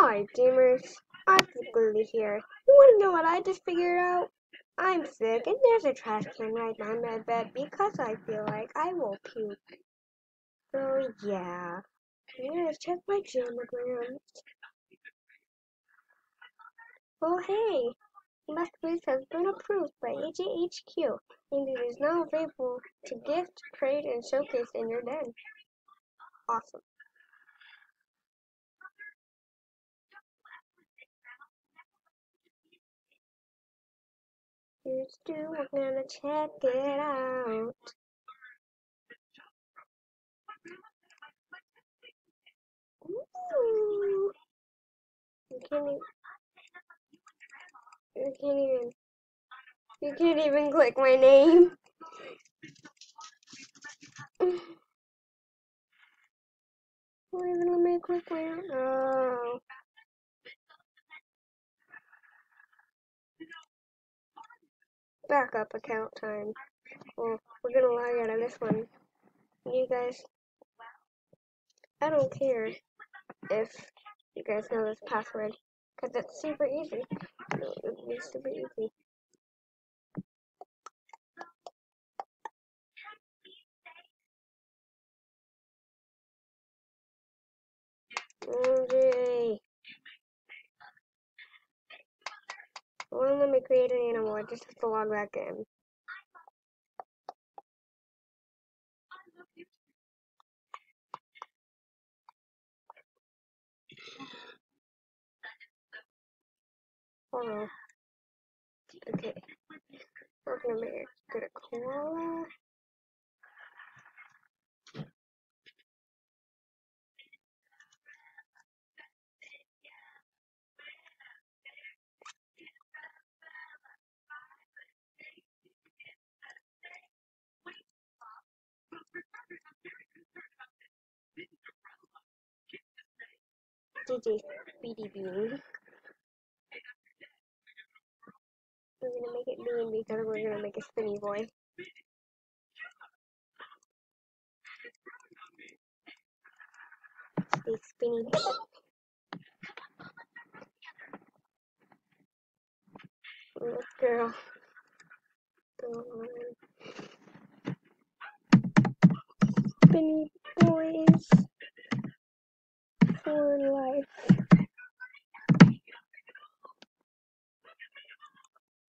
Hi, Dreamers. Arthur here. You want to know what I just figured out? I'm sick, and there's a trash can right by my bed because I feel like I will puke. So, yeah. Let's check my jamograms. Oh, hey! Last quiz has been approved by AJHQ, and it is now available to gift, trade, and showcase in your den. Awesome. Here's two, we're gonna check it out. Ooh. You can't even click my name. Why even let me click my name? Oh. Backup account time. Well, we're gonna log out of this one. You guys, I don't care if you guys know this password, because it's super easy. It's super easy. Okay. Well, let me create an animal. I just have to log back in. Hold on. Okay. We're gonna make it good a koala. DJ Speedy Bean. We're gonna make it Bean because we're gonna make a spinny boy. A spinny boy. Little girl. Spinny boys for life.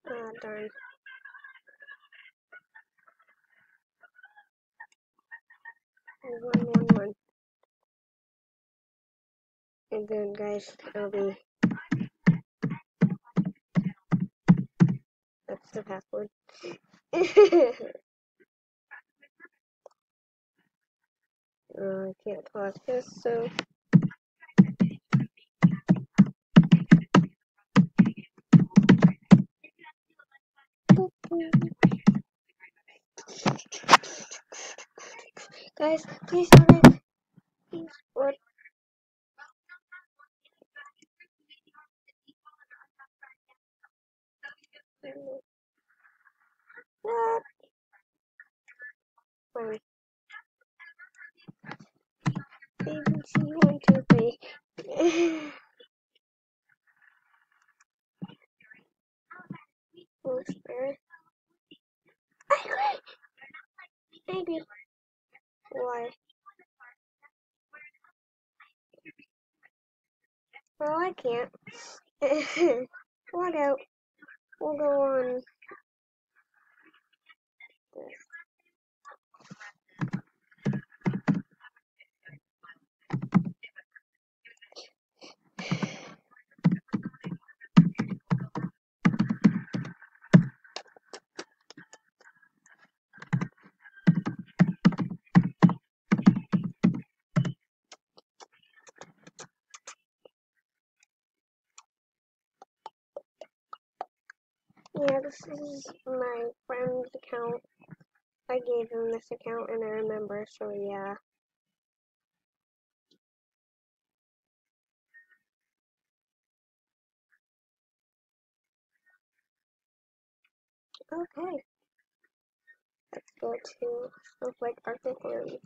Ah, darn. One. And then, guys, it'll be. That's the password. I can't pause this, so. Guys, please don't. Please, what? What? Fine. ABC 1, 2, 3. Spare. I agree. Maybe. Why? Well, I can't. Log out. We'll go on this. Yeah, this is my friend's account. I gave him this account and I remember, so yeah. Okay. Let's go to Snowflake Arctic 3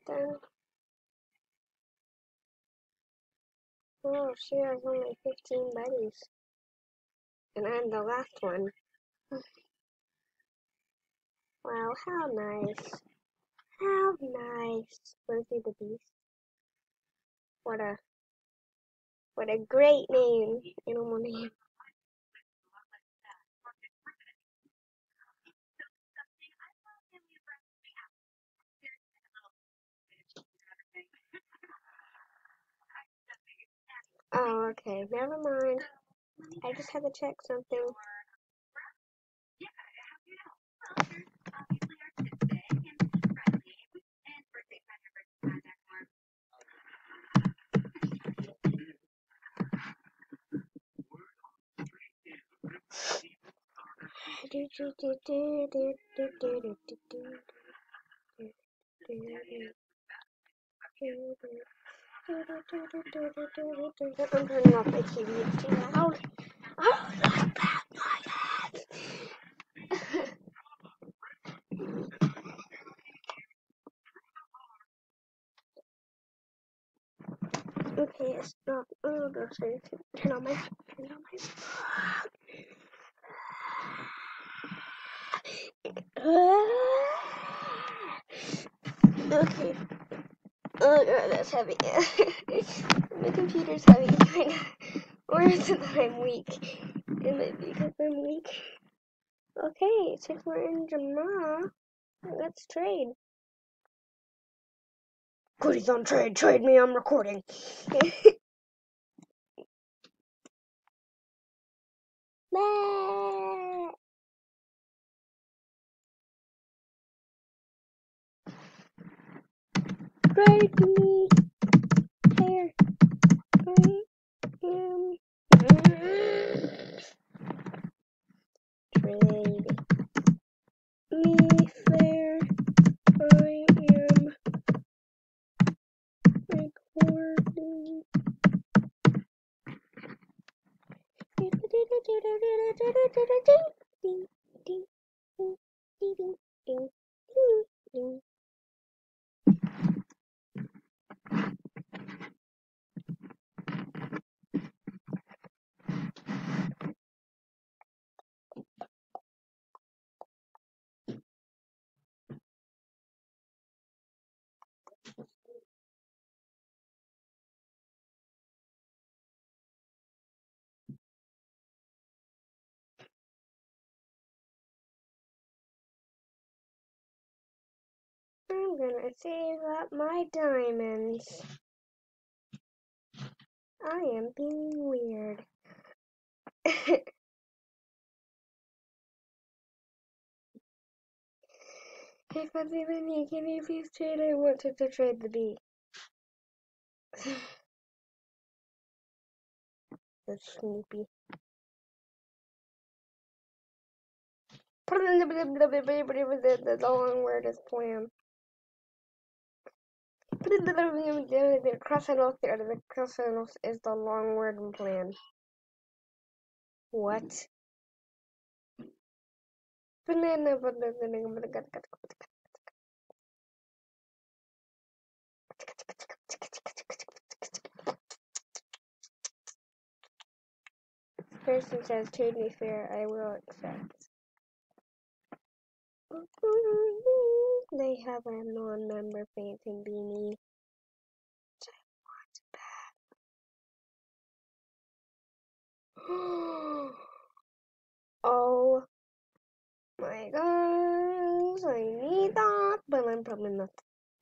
then. Oh, she has only 15 buddies. And I'm the last one. Wow, how nice. How nice. Rosie the Beast. What a great name. Animal name. Oh, okay. Never mind. I just had to check something. I'm turning off my TV. It's too loud. Oh, like that. Okay, stop. Oh, no, sorry. Turn on my. Okay. Oh god, that's heavy. My computer's heavy, kinda. Or is it that I'm weak? It might be because I'm weak. Okay, since we're in Jamaa, let's trade. Goodies on trade, trade me, I'm recording. Trade me. Here. I am. Trade me fair. I am recording. I'm gonna save up my diamonds. I am being weird. Hey, Fuzzy Minnie, can you please trade? I wanted to trade the bee. That's Snoopy. The long word is plan. The crossing is the long word in plan. What? Banana. Person says, trade me fair, I will accept. They have a non-member painting beanie. Oh my gosh, I need that, but I'm probably not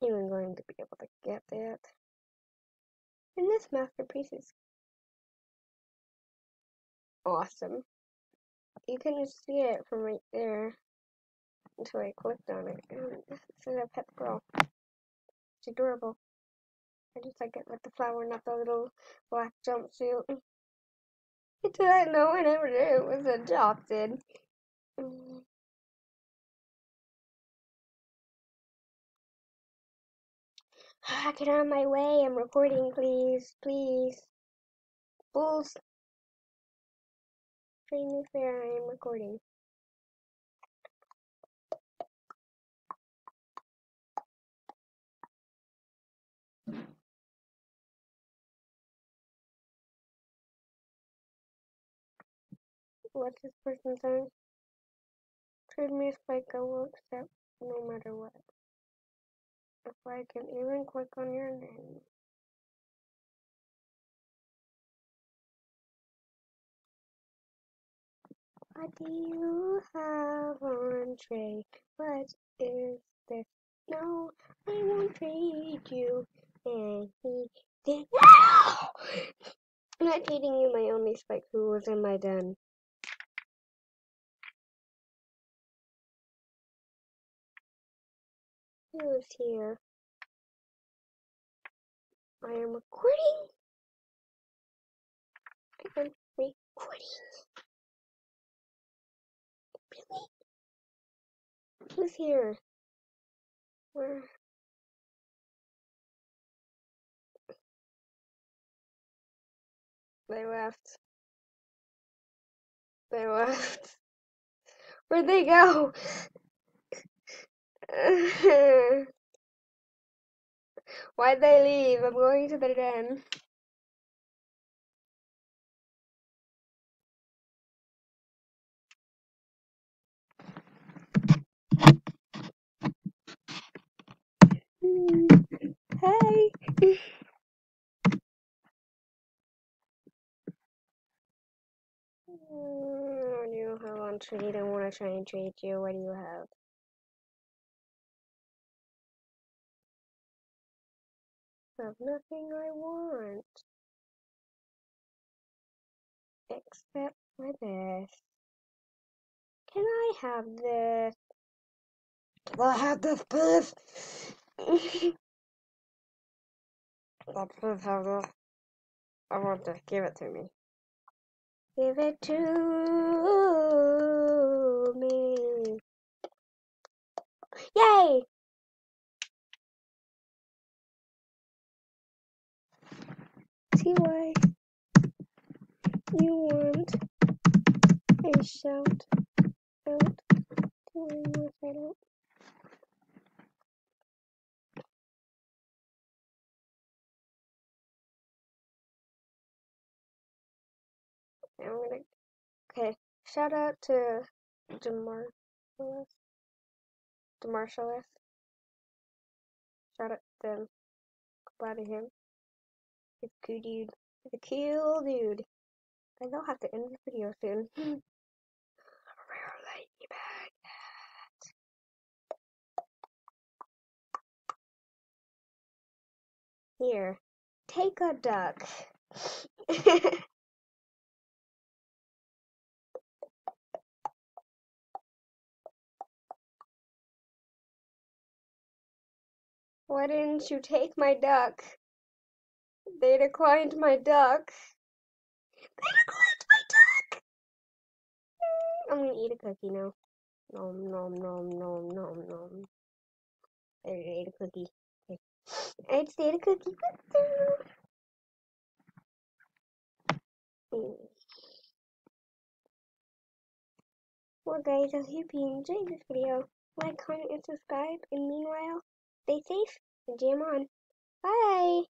even going to be able to get that. And this masterpiece is awesome. You can just see it from right there until I clicked on it. And this is a pet girl. It's adorable. I just like it with the flower, not the little black jumpsuit. I didn't know whenever it was adopted. Get out of my way. I'm recording, please. Please. Bulls. Treat me fair. I am recording. What's this person saying? Trade me a spike, I will accept no matter what. If I can even click on your name. What do you have on trade? What is this? No, I won't trade you anything. No! I'm not trading you my only spike who was in my den. Who's here? I am recording. I am recording. Really? Who's here? Where? They left. They left. Where'd they go? Why'd they leave? I'm going to the den. Hey. What do you have on trade? I want to try and trade you. What do you have? I have nothing I want. Except for this. Can I have this? Can I have this, please? Please have this. I want this. Give it to me. Give it to me. Yay! See why you want a shout out to your title. Okay, shout out to DeMarshallus. Shout out to them. Glad to him. He's a cool dude. He's a cool dude. I will have to end the video soon. Here, take a duck. Why didn't you take my duck? They declined my duck. They declined my duck! I'm gonna eat a cookie now. Nom nom nom nom nom nom. I ate a cookie. Okay. I just ate a cookie. Well guys, I hope you enjoyed this video. Like, comment, and subscribe. And meanwhile, stay safe and jam on. Bye!